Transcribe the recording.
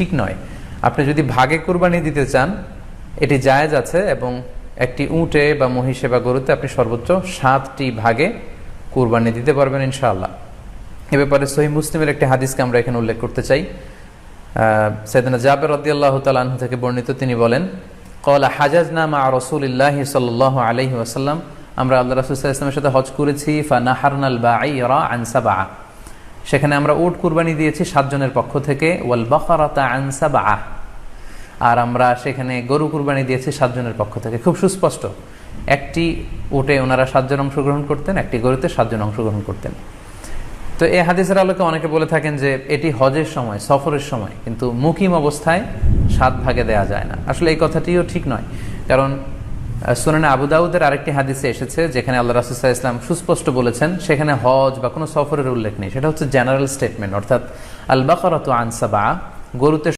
ঠিক নয়। আপনি যদি ভাগে কুরবানি দিতে চান এটি জায়েজ আছে, এবং একটি উটে বা মহিষে বা গরুতে আপনি সর্বোচ্চ 7টি ভাগে কুরবানি দিতে পারবেন ইনশাআল্লাহ। এ ব্যাপারে সহিহ মুসলিমের একটি হাদিসকে আমরা এখানে উল্লেখ করতে চাই। সাইয়েদনা জাবের রাদিয়াল্লাহু তাআলা আনহু থেকে বর্ণিত, তিনি বলেন, ক্বালা হাজাজনা মা রাসূলিল্লাহি সাল্লাল্লাহু আলাইহি ওয়াসাল্লাম, আমরা আল্লাহ রাসূল সাল্লাল্লাহু আলাইহি ওয়াসাল্লামের সাথে হজ করেছি। ফানাহারনাল বাঈরা আন সাবআ, সেখানে আমরা উট কুরবানি দিয়েছি 7 জনের পক্ষ থেকে। ওয়াল বাকারাতা আন সাবআ, আর আমরা সেখানে গরু কুরবানি দিয়েছি 7 জনের পক্ষ থেকে। খুব সুস্পষ্ট, একটি উটে ওনারা 7 জন অংশগ্রহণ করতেন, একটি গরুতে 7 জন অংশগ্রহণ করতেন। তো এই হাদিসের আলোকে অনেকে বলে থাকেন যে এটি হজের সময়, সফরের সময়, কিন্তু মুকিম অবস্থায় 7 ভাগে দেয়া যায় না। আসলে এই কথাটিও ঠিক নয়, কারণ সুনানে আবু দাউদের আরেকটি হাদিসে এসেছে যেখানে আল্লাহ রাসূল সাল্লাল্লাহু আলাইহি ওয়াসাল্লাম সুস্পষ্ট বলেছেন, সেখানে হজ বা কোনো সফরের উল্লেখ নেই। সেটা হচ্ছে জেনারেল স্টেটমেন্ট, অর্থাৎ আল বাকারাতু আন সাবআ, গরুতে